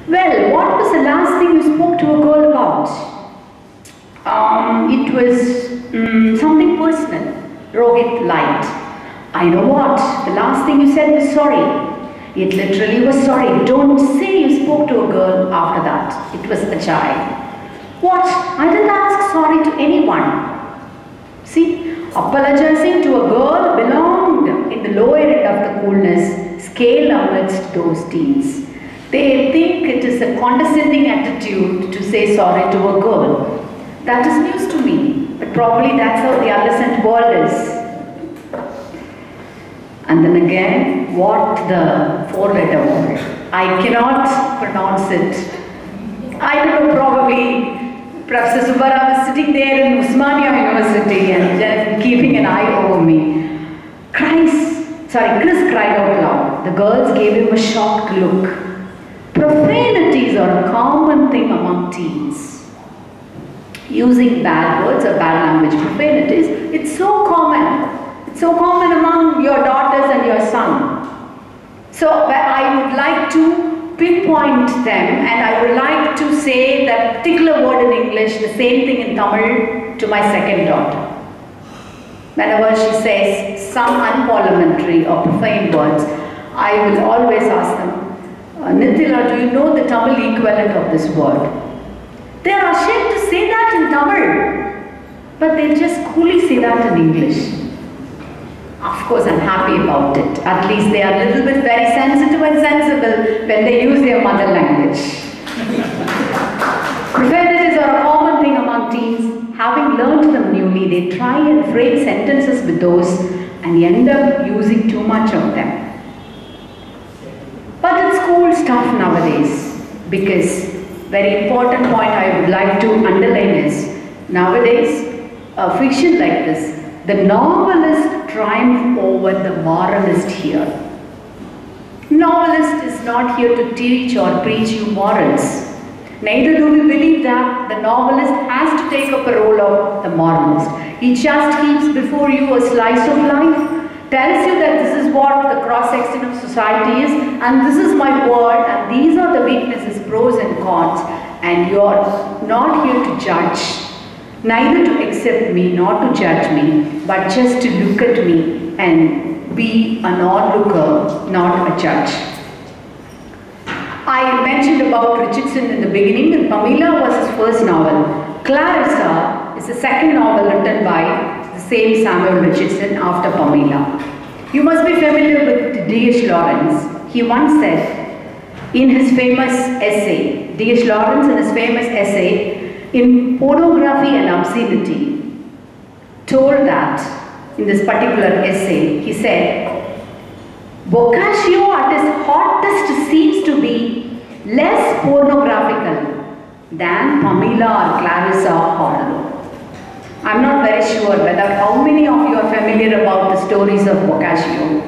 Well, what was the last thing you spoke to a girl about? It was something personal. Rohit lied. I know what. The last thing you said was sorry. It literally was sorry. Don't say you spoke to a girl after that. It was a child. What? I didn't ask sorry to anyone. See, apologizing to a girl belonged in the lower end of the coolness scale amidst those teens. They think it is a condescending attitude to say sorry to a girl. That is news to me, but probably that's how the adolescent world is. And then again, what the four-letter word? I cannot pronounce it. I don't know, probably Professor Subbarao was sitting there in Usmania University and just keeping an eye over me. Chris cried out loud. The girls gave him a shocked look. Profanities are a common thing among teens. Using bad words or bad language, profanities, it's so common. It's so common among your daughters and your son. So I would like to pinpoint them, and I would like to say that particular word in English, the same thing in Tamil to my second daughter. Whenever she says some unparliamentary or profane words, I will always ask them, Nithila, do you know the Tamil equivalent of this word? They are ashamed to say that in Tamil, but they just coolly say that in English. Of course, I'm happy about it. At least they are a little bit very sensitive and sensible when they use their mother language. Profanities are a common thing among teens. Having learned them newly, they try and frame sentences with those and end up using too much of them. But it's cool stuff nowadays, because very important point I would like to underline is, nowadays, a fiction like this, the novelist triumphs over the moralist here. Novelist is not here to teach or preach you morals. Neither do we believe that the novelist has to take up a role of the moralist. He just keeps before you a slice of life, tells you that this is what the cross-section of society is, and this is my world, and these are the weaknesses, pros and cons, and you're not here to judge. Neither to accept me, nor to judge me, but just to look at me and be an onlooker, not a judge. I mentioned about Richardson in the beginning, and Pamela was his first novel. Clarissa is the second novel written by the same Samuel Richardson after Pamela. You must be familiar with D.H. Lawrence. He once said in his famous essay, D.H. Lawrence in his famous essay, in Pornography and Obscenity, told that, in this particular essay, he said, Boccaccio at his hottest seems to be less pornographical than Pamela or Clarissa Harlow. I'm not very sure whether how many of you are familiar about the stories of Boccaccio.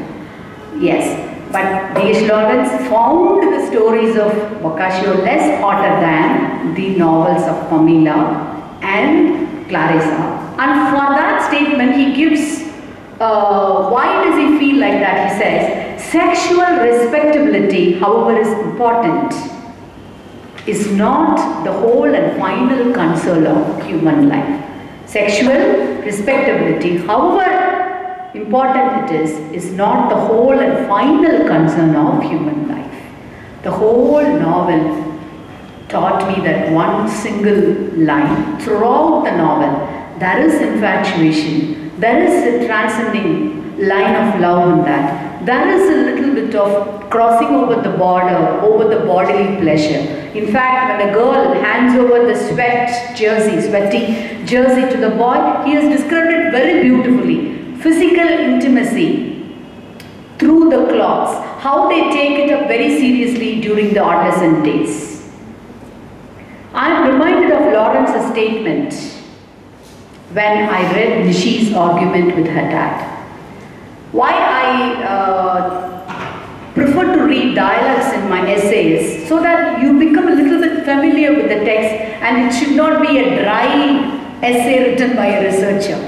Yes, but D.H. Lawrence found the stories of Boccaccio less hotter than the novels of Pamela and Clarissa. And for that statement, he gives, why does he feel like that? He says, sexual respectability, however, is important, is not the whole and final concern of human life. Sexual respectability, however important it is not the whole and final concern of human life. The whole novel taught me that one single line throughout the novel, there is infatuation, there is a transcending line of love in that. There is a little bit of crossing over the border, over the bodily pleasure. In fact, when a girl hands over the sweaty jersey to the boy, he has described it very beautifully. Physical intimacy through the clothes, how they take it up very seriously during the adolescent days. I am reminded of Lawrence's statement when I read Nishi's argument with her dad. Why I prefer to read dialogues in my essays, so that you become a little bit familiar with the text, and it should not be a dry essay written by a researcher.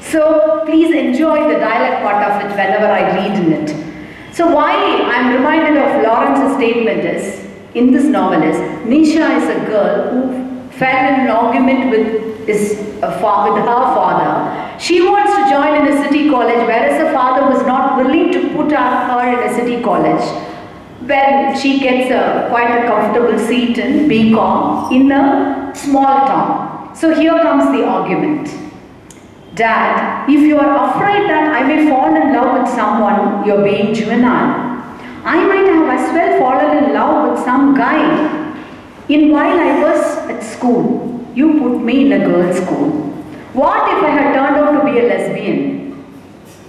So please enjoy the dialogue part of it whenever I read in it. So why I am reminded of Lawrence's statement is, in this novel is, Nisha is a girl who fell in an argument with her father. She wants to join in a city college, whereas her father was not willing to put her in a city college. When she gets quite a comfortable seat in BCom in a small town. So here comes the argument. Dad, if you are afraid that I may fall in love with someone, you're being juvenile. I might have as well fallen in love with some guy while I was at school. You put me in a girls' school. What if I had turned out to be a lesbian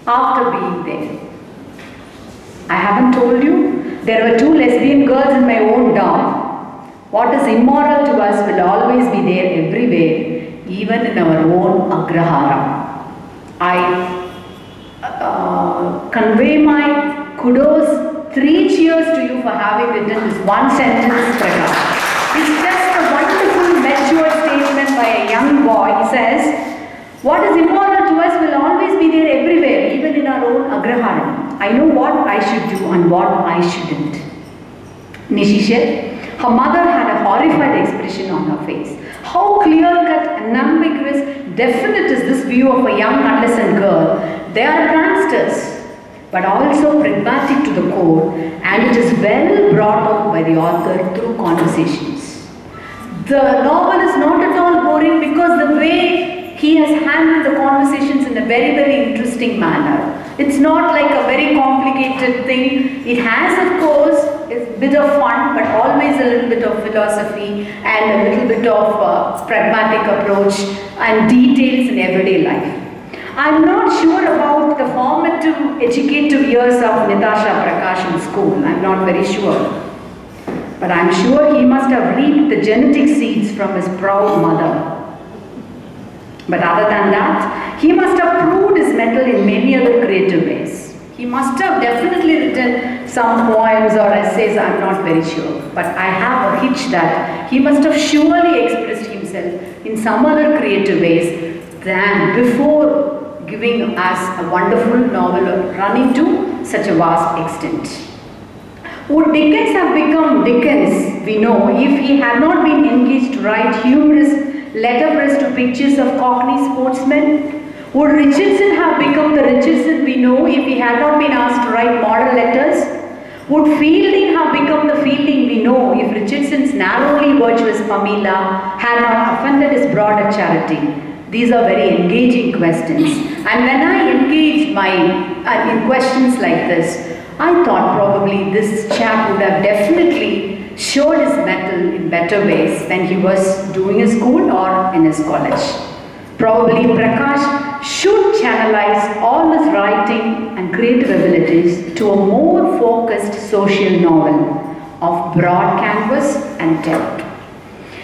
after being there? I haven't told you. There were 2 lesbian girls in my own town. What is immoral to us will always be there everywhere, even in our own agrahara. I convey my kudos, 3 cheers to you for having written this one sentence, Prakash. It's just a wonderful, mature statement by a young boy. He says, what is immoral to us will always be there everywhere, even in our own agrahara. I know what I should do and what I shouldn't. Nishi said, her mother had a horrified expression on her face. How clear-cut, unambiguous, definite is this view of a young adolescent girl. They are pranksters, but also pragmatic to the core, and it is well brought out by the author through conversations. The novel is not at all boring because the way he has handled the conversations in a very, very interesting manner. It's not like a very complicated thing. It has, of course, a bit of fun, but always a little bit of philosophy and a little bit of pragmatic approach and details in everyday life. I'm not sure about the formative, educative years of Natasha Prakash in school. I'm not very sure. But I'm sure he must have reaped the genetic seeds from his proud mother. But other than that, he must have proved his mettle in many other creative ways. He must have definitely written some poems or essays, I'm not very sure. But I have a hitch that he must have surely expressed himself in some other creative ways than before giving us a wonderful novel running to such a vast extent. Would Dickens have become Dickens, we know, if he had not been engaged to write humorous letterpress to pictures of Cockney sportsmen? Would Richardson have become the Richardson we know if he had not been asked to write moral letters? Would Fielding have become the Fielding we know if Richardson's narrowly virtuous Pamela had not offended his broader charity? These are very engaging questions. And when I engaged in questions like this, I thought probably this chap would have definitely showed his mettle in better ways when he was doing his school or in his college. Probably Prakash should channelize all his writing and creative abilities to a more focused social novel of broad canvas and depth.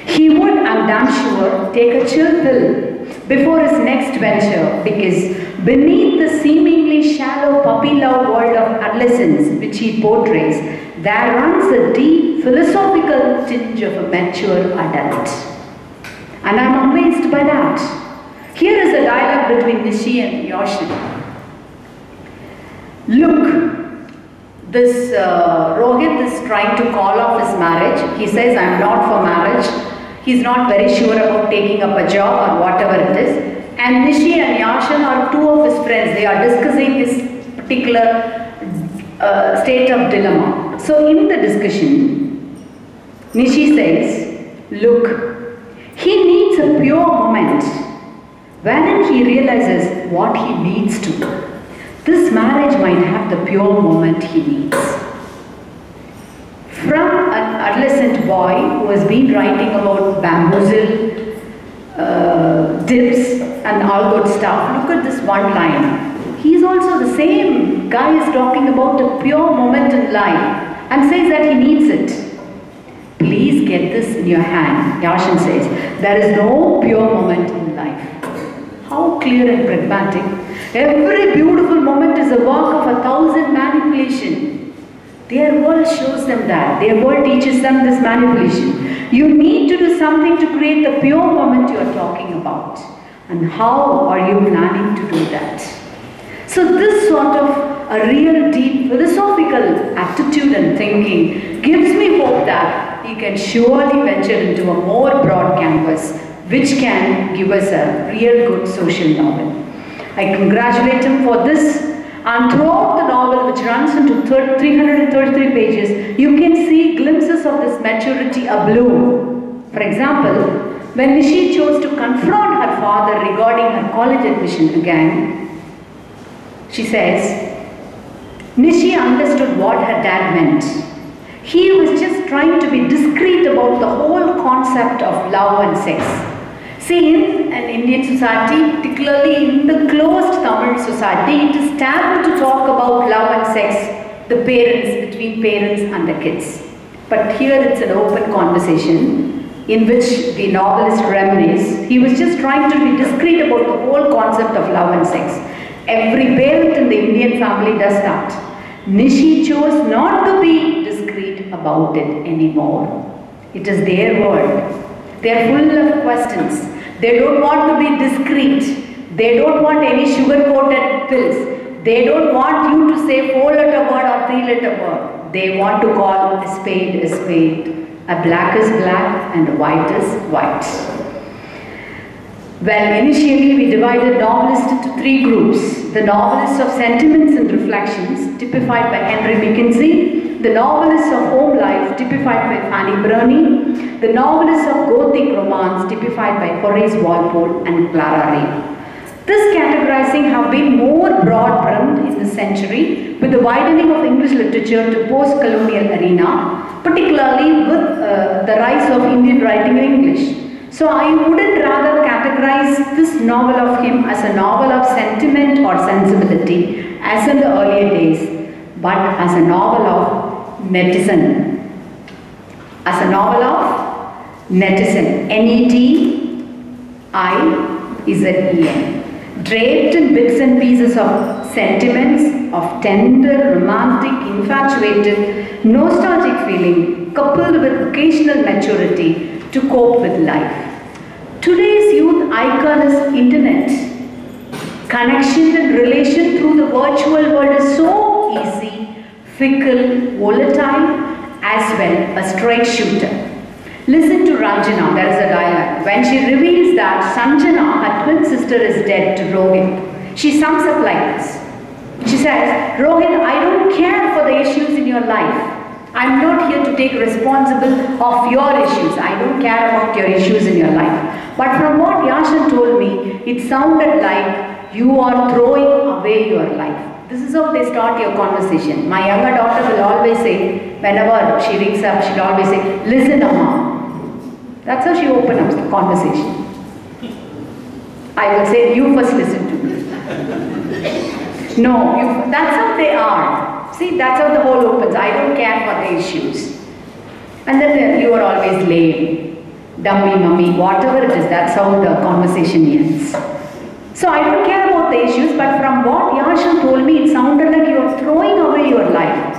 He would, I'm damn sure, take a chill pill before his next venture, because beneath the seemingly shallow puppy love world of adolescence which he portrays, there runs a deep philosophical tinge of a mature adult. And I'm amazed by that. Here is a dialogue between Nishi and Yoshin. Look, this Rohit is trying to call off his marriage. He says, I'm not for marriage. He's not very sure about taking up a job or whatever it is. And Nishi and Yashin are 2 of his friends. They are discussing this particular state of dilemma. So in the discussion, Nishi says, look, he needs a pure moment wherein he realizes what he needs to. This marriage might have the pure moment he needs. From an adolescent boy who has been writing about bamboozle, dips and all good stuff, look at this one line. He is also the same guy is talking about a pure moment in life and says that he needs it. Please get this in your hand. Yashin says, there is no pure moment in life. How clear and pragmatic. Every beautiful moment is a work of 1,000 manipulation. Their world shows them that. Their world teaches them this manipulation. You need to do something to create the pure moment you are talking about. And how are you planning to do that? So this sort of a real deep philosophical attitude and thinking gives me hope that he can surely venture into a more broad canvas, which can give us a real good social novel. I congratulate him for this. And throughout the novel, which runs into 333 pages, you can see glimpses of this maturity abloom. For example, when Nishi chose to confront her father regarding her college admission again, she says, Nishi understood what her dad meant. He was just trying to be discreet about the whole concept of love and sex. See, in an Indian society, particularly in the closed Tamil society, it is taboo to talk about love and sex, the parents, between parents and the kids. But here it's an open conversation in which the novelist reminisces. He was just trying to be discreet about the whole concept of love and sex. Every parent in the Indian family does that. Nishi chose not to be discreet about it anymore. It is their world. They are full of questions. They don't want to be discreet. They don't want any sugar-coated pills. They don't want you to say 4-letter word or 3-letter word. They want to call a spade a spade. A black is black and a white is white. Well, initially we divided novelists into 3 groups. The novelists of sentiments and reflections, typified by Henry Mackenzie. The novelists of home life, typified by Fanny Burney. The novelists of Gothic romance, typified by Horace Walpole and Clara Ray. This categorizing have been more broad-brimmed in the century with the widening of English literature to post-colonial arena, particularly with the rise of Indian writing in English. So I wouldn't rather categorize this novel of him as a novel of sentiment or sensibility as in the earlier days, but as a novel of netizen. As a novel of netizen. N-E-T-I-Z-E-N. Draped in bits and pieces of sentiments of tender, romantic, infatuated, nostalgic feeling coupled with occasional maturity to cope with life. Today's youth icon is internet. Connection and relation through the virtual world is so easy, fickle, volatile, as well a straight shooter. Listen to Ranjana, there is a dialogue. When she reveals that Sanjana, her twin sister, is dead to Rohit, she sums up like this. She says, Rohit, I don't care for the issues in your life. I'm not here to take responsibility of your issues. I don't care about your issues in your life. But from what Yashan told me, it sounded like you are throwing away your life. This is how they start your conversation. My younger daughter will always say, whenever she wakes up, she'll always say, listen, Amma. That's how she opens up the conversation. I will say, you first listen to me. No, that's how they are. See, that's how the whole opens. I don't care for the issues. And then you are always lame, dummy, mummy, whatever it is, that's how the conversation ends. So I don't care about the issues, but from what Yashan told me, it sounded like you are throwing away your life.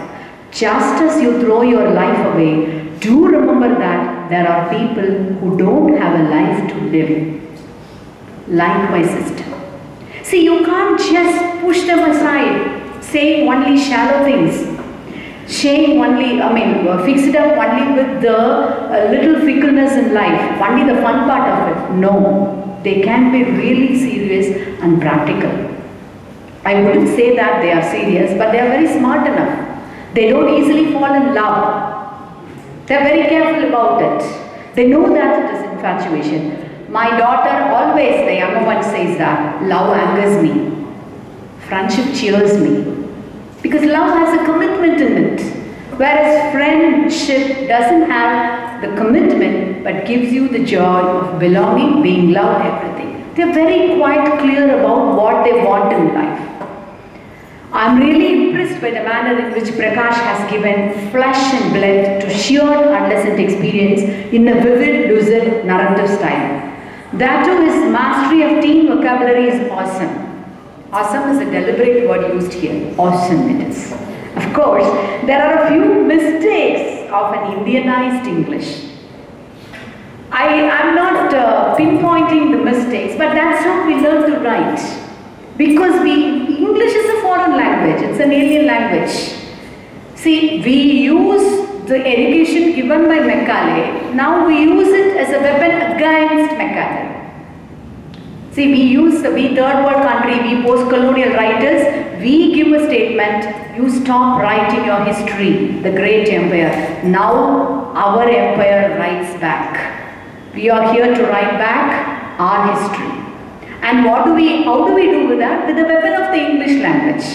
Just as you throw your life away, do remember that there are people who don't have a life to live. Like my sister. See, you can't just push them aside, saying only shallow things. Saying only, fix it up only with the little fickleness in life, only the fun part of it. No, they can be really serious and practical. I wouldn't say that they are serious, but they are very smart enough. They don't easily fall in love. They are very careful about it. They know that it is infatuation. My daughter always, the younger one says that, love angers me. Friendship cheers me. Because love has a commitment in it. Whereas friendship doesn't have the commitment but gives you the joy of belonging, being loved, everything. They are very quite clear about what they want in life. I am really impressed by the manner in which Prakash has given flesh and blood to sheer adolescent experience in a vivid, lucid narrative style. That too, his mastery of teen vocabulary is awesome. Awesome is a deliberate word used here. Awesome it is. Of course, there are a few mistakes of an Indianized English. I am not pinpointing the mistakes, but that's how we learn to write. Because English is a foreign language, it's an alien language. See, we use the education given by Macaulay, now we use it as a weapon against Macaulay. See, we third world country, we post-colonial writers, we give a statement, you stop writing your history, the great empire. Now our empire writes back. We are here to write back our history. And how do we do with that? With the weapon of the English language.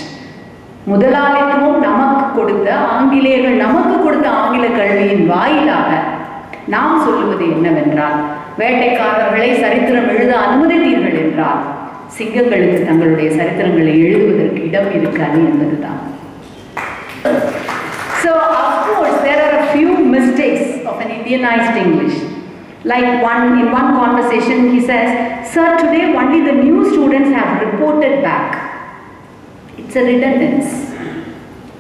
முதலாளித்துவம் நமக்கு கொடுத்த ஆங்கிலேயர்கள் நமக்கு கொடுத்த ஆங்கில கல்வியின் வாயிலாக நாம் சொல்லுவது என்னவென்றால், வேட்டைக்காரர்களை சரித்திரம் எழுத அனுமதித்தீர்கள் என்றால் சிங்கங்களுக்கு தங்களுடைய சரித்திரங்களை எழுதுவதற்கு இடம் இருக்காது என்பதுதான். So of course there are a few mistakes of an Indianized English. Like in one conversation he says, "Sir, today only the new students have reported back." It's a redundance.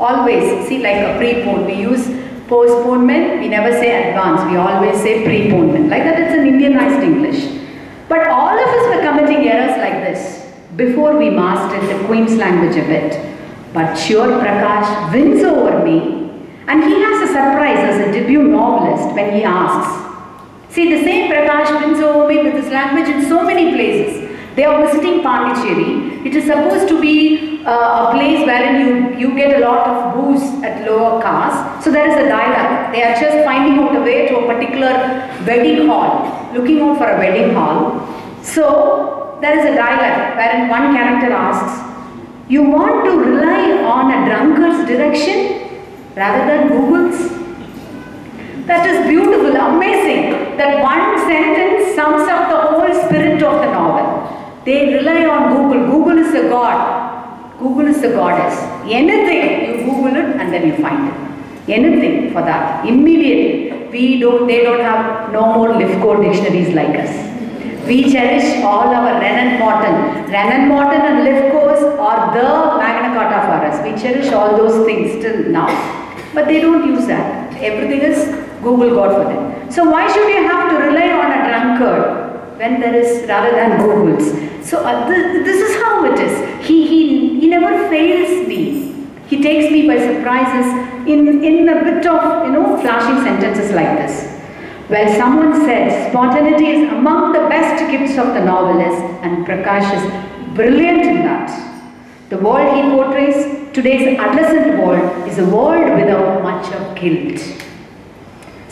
Always, see, like a prepone, we use postponement, we never say advance, we always say preponement. Like that, it's an Indianized English. But all of us were committing errors like this before we mastered the Queen's language a bit. But Sure Prakash wins over me, and he has a surprise as a debut novelist when he asks. See, the same Prakash wins over me with his language in so many places. They are visiting Pondicherry. It is supposed to be a place wherein you get a lot of booze at lower caste. So there is a dialogue. They are just finding out a way to a particular wedding hall, looking out for a wedding hall. So there is a dialogue wherein one character asks, "You want to rely on a drunkard's direction rather than Google's?" That is beautiful, amazing. That one sentence sums up the whole spirit of the novel. They rely on Google. Google is a god. Google is a goddess. Anything, you Google it and then you find it. Anything for that. Immediately. They don't have no more Lifco dictionaries like us. We cherish all our Wren and Morton. Wren and Morton and Lifcos are the Magna Carta for us. We cherish all those things till now. But they don't use that. Everything is Google got for them. So why should you have to rely on a drunkard when there is rather than Google's? So this is how it is. He never fails me. He takes me by surprises in a bit of flashing sentences like this. Well, someone said spontaneity is among the best gifts of the novelist, and Prakash is brilliant in that. The world he portrays, today's adolescent world, is a world without much of guilt.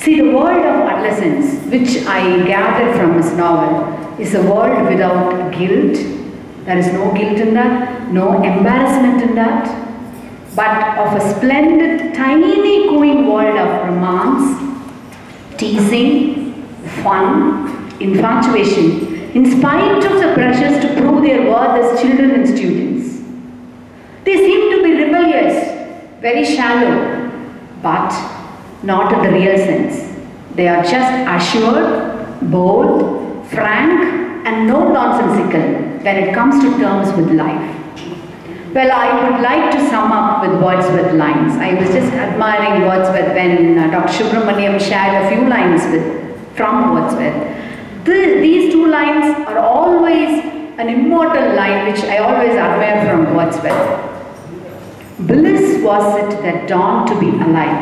See, the world of adolescence, which I gathered from his novel, is a world without guilt. There is no guilt in that, no embarrassment in that, but of a splendid, tiny, cooing world of romance, teasing, fun, infatuation, in spite of the pressures to prove their worth as children and students. They seem to be rebellious, very shallow, but not in the real sense. They are just assured, bold, frank, and no-nonsensical when it comes to terms with life. Well, I would like to sum up with Wordsworth lines. I was just admiring Wordsworth when Dr. Subramaniam shared a few lines from Wordsworth. These two lines are always an immortal line which I always admire from Wordsworth. Bliss was it that dawned to be alive,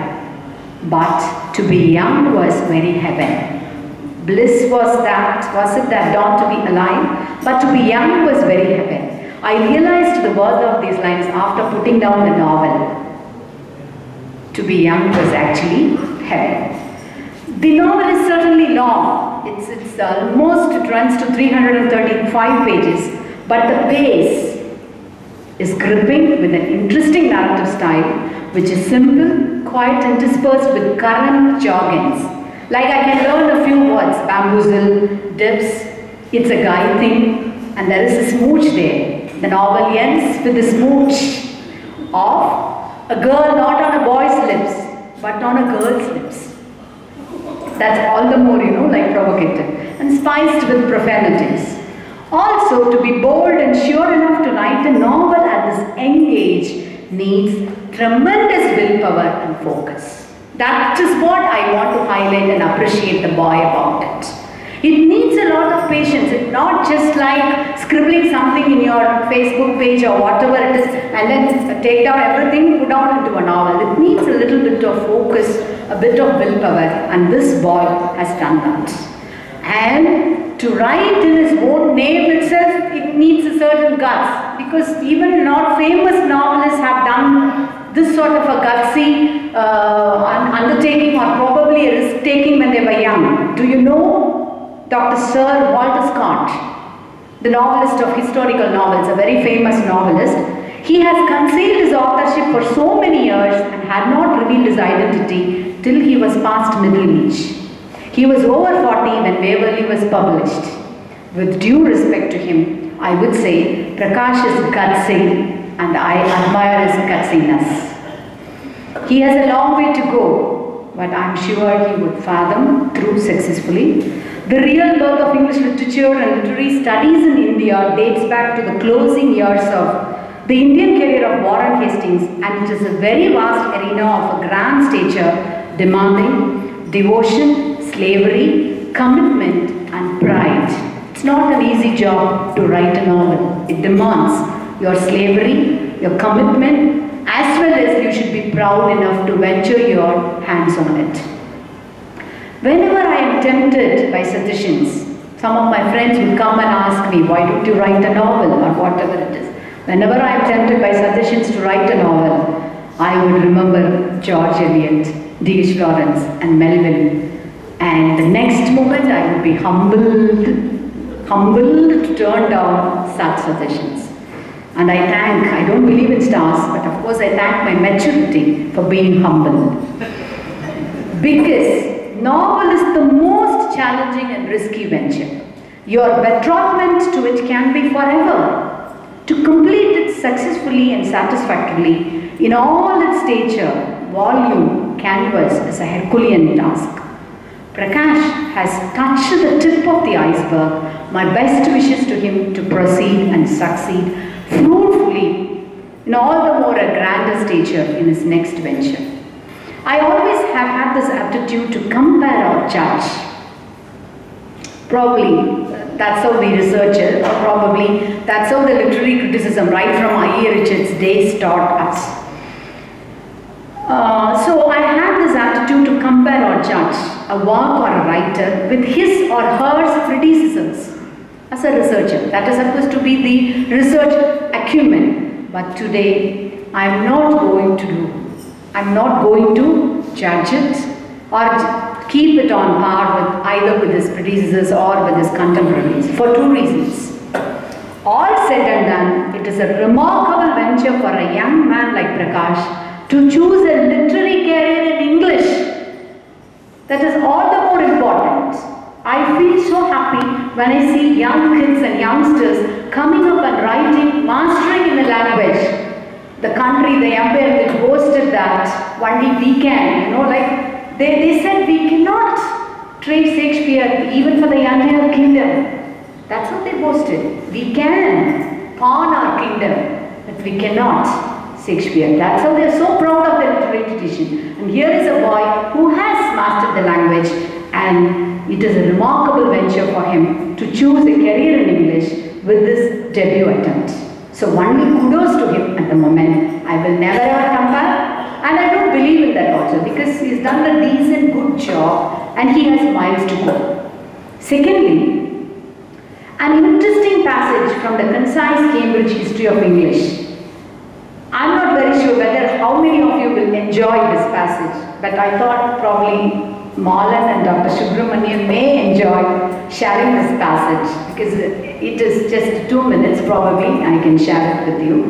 but to be young was very heaven. Bliss was it that dawned to be alive, but to be young was very heaven. I realized the worth of these lines after putting down the novel. To be young was actually heaven. The novel is certainly long. It's almost, it runs to 335 pages, but the pace is gripping with an interesting narrative style, which is simple, quiet, and dispersed with current jargons. Like I can learn a few words, bamboozle, dips, it's a guy thing, and there is a smooch there. The novel ends with the smooch of a girl not on a boy's lips, but on a girl's lips. That's all the more, like provocative, and spiced with profanities. Also, to be bold and sure enough to write a novel at this young age needs tremendous willpower and focus. That is what I want to highlight and appreciate the boy about it. It needs a lot of patience. It's not just like scribbling something in your Facebook page or whatever it is and then take down everything, put down into a novel. It needs a little bit of focus, a bit of willpower, and this boy has done that. And to write in his own name itself, it needs a certain guts, because even not famous novelists have done this sort of a gutsy undertaking, or probably a risk taking when they were young. Do you know Dr. Sir Walter Scott, the novelist of historical novels, a very famous novelist? He has concealed his authorship for so many years and had not revealed his identity till he was past middle age. He was over 40 when Waverley was published. With due respect to him, I would say Prakash is gutsy, and I admire his gutsiness. He has a long way to go, but I'm sure he would fathom through successfully. The real birth of English literature and literary studies in India dates back to the closing years of the Indian career of Warren Hastings, and it is a very vast arena of a grand stature demanding devotion, slavery, commitment and pride. It's not an easy job to write a novel. It demands your slavery, your commitment, as well as you should be proud enough to venture your hands on it. Whenever I am tempted by suggestions, some of my friends would come and ask me, why don't you write a novel or whatever it is. Whenever I am tempted by suggestions to write a novel, I would remember George Eliot, D.H. Lawrence and Melville. And the next moment I would be humbled to turn down such suggestions. And I don't believe in stars, but of course I thank my maturity for being humble. Because novel is the most challenging and risky venture. Your betrothment to it can be forever. To complete it successfully and satisfactorily in all its stature, volume, canvas is a Herculean task. Prakash has touched the tip of the iceberg. My best wishes to him to proceed and succeed fruitfully in all the more a grander stature in his next venture. I always have had this aptitude to compare or judge. Probably that's how we researchers, or probably that's how the literary criticism right from I.E. Richards' days taught us. So I had this attitude to compare or judge a work or a writer with his or her criticisms as a researcher. That is supposed to be the research acumen. But today I'm not going to judge it or keep it on par with either with his predecessors or with his contemporaries for two reasons. All said and done, it is a remarkable venture for a young man like Prakash to choose a literary career in English. That is all the more important. I feel so happy when I see young kids and youngsters coming up and writing, mastering in the language. The country, the empire which boasted that only we can, like they said we cannot trade Shakespeare even for the entire kingdom. That's what they boasted. We can pawn our kingdom, but we cannot Shakespeare. That's how they are so proud of their literary tradition. And here is a boy who has mastered the language, and it is a remarkable venture for him to choose a career in English with this debut attempt. So only kudos to him at the moment. I will never ever compare, and I don't believe in that also, because he's done a decent, good job and he has miles to go. Secondly, an interesting passage from the concise Cambridge History of English. I'm not very sure whether how many of you will enjoy this passage, but I thought probably Malan and Dr. Subramanian may enjoy sharing this passage, because it is just 2 minutes probably. I can share it with you.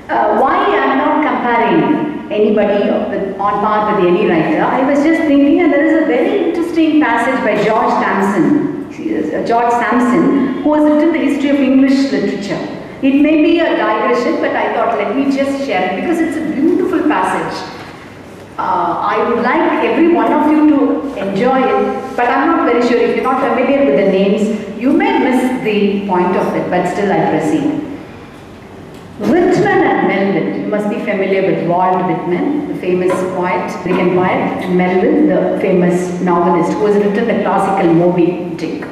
Why I am not comparing anybody on par with any writer, I was just thinking, and there is a very interesting passage by George Sampson, who has written the history of English literature. It may be a digression, but I thought let me just share it because it's a beautiful passage. I would like every one of you to enjoy it, but I'm not very sure. If you're not familiar with the names, you may miss the point of it, but still I proceed. Whitman and Melville. You must be familiar with Walt Whitman, the famous poet, American poet, and Melville, the famous novelist who has written the classical Moby Dick.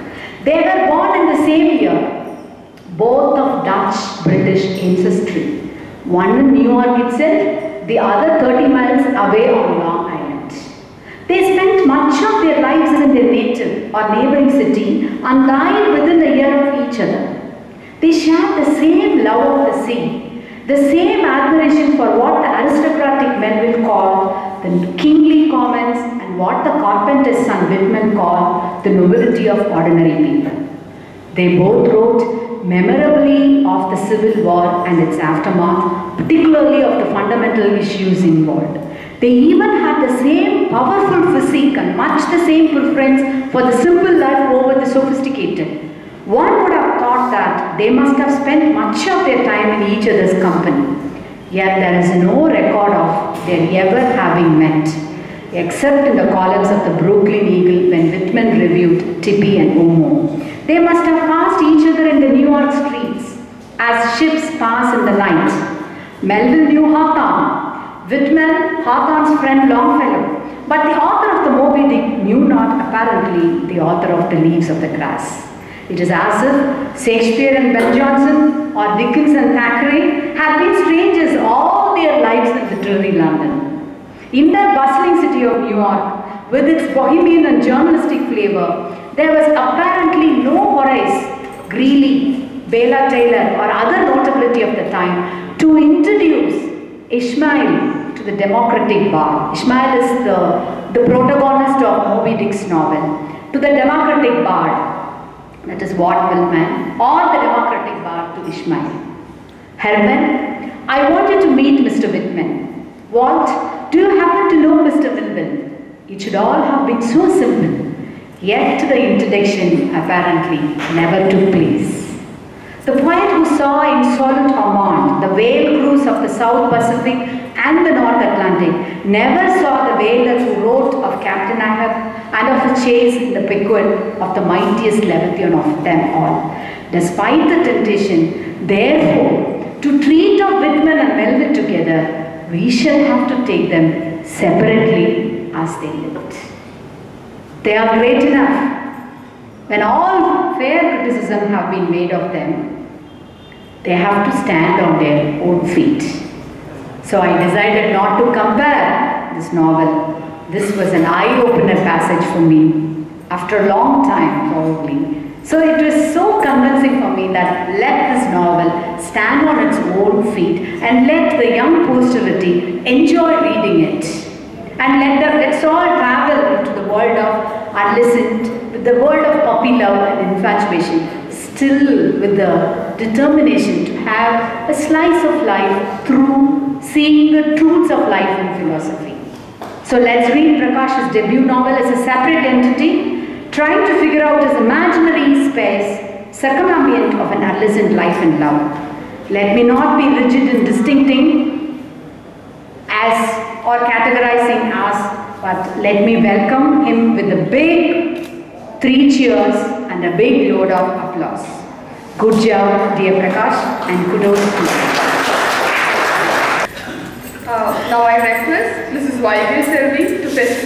They were born in the same year, both of Dutch-British ancestry. One in New York itself, the other 30 miles away on Long Island. They spent much of their lives in their native or neighboring city and died within a year of each other. They shared the same love of the sea, the same admiration for what the aristocratic Melville called the kingly commons and what the carpenter's son Whitman called the nobility of ordinary people. They both wrote memorably of the Civil War and its aftermath, particularly of the fundamental issues involved. They even had the same powerful physique and much the same preference for the simple life over the sophisticated. One would have thought that they must have spent much of their time in each other's company. Yet there is no record of their ever having met, except in the columns of the Brooklyn Eagle when Whitman reviewed Tippy and Omo. They must have passed each other in the New York streets as ships pass in the night. Melville knew Hawthorne. Whitman, Hawthorne's friend Longfellow, but the author of the Moby Dick knew not apparently the author of the Leaves of the Grass. It is as if Shakespeare and Ben Jonson or Dickens and Thackeray had been strangers all their lives in literary London. In that bustling city of New York, with its bohemian and journalistic flavor, there was apparently no Horace, Greeley, Bela Taylor or other notability of the time to introduce Ishmael to the democratic bar. Ishmael is the protagonist of Moby Dick's novel. To the democratic bar, that is Walt Whitman, or the democratic bar to Ishmael. Herman, I want you to meet Mr. Whitman. Walt, do you happen to know Mr. Melville? It should all have been so simple. Yet the introduction apparently never took place. The poet who saw in Solent Ormond the whale crews of the South Pacific and the North Atlantic never saw the whaler who wrote of Captain Ahab and of the chase in the Pequod of the mightiest Leviathan of them all. Despite the temptation, therefore, to treat of Whitman and Melville together, we shall have to take them separately as they lived. They are great enough. When all fair criticism have been made of them, they have to stand on their own feet. So I decided not to compare this novel. This was an eye-opener passage for me, after a long time probably. So it was so convincing for me that let this novel stand on its own feet and let the young posterity enjoy reading it. And let's all travel into the world of adolescent, with the world of puppy love and infatuation, still with the determination to have a slice of life through seeing the truths of life and philosophy. So let's read Prakash's debut novel as a separate entity, trying to figure out his imaginary space, circumambient of an adolescent life and love. Let me not be rigid in distincting as or categorizing as, but let me welcome him with a big 3 cheers and a big load of applause. Good job, dear Prakash, and kudos to you. Now I request Mrs. Y.K. Selvi to facilitate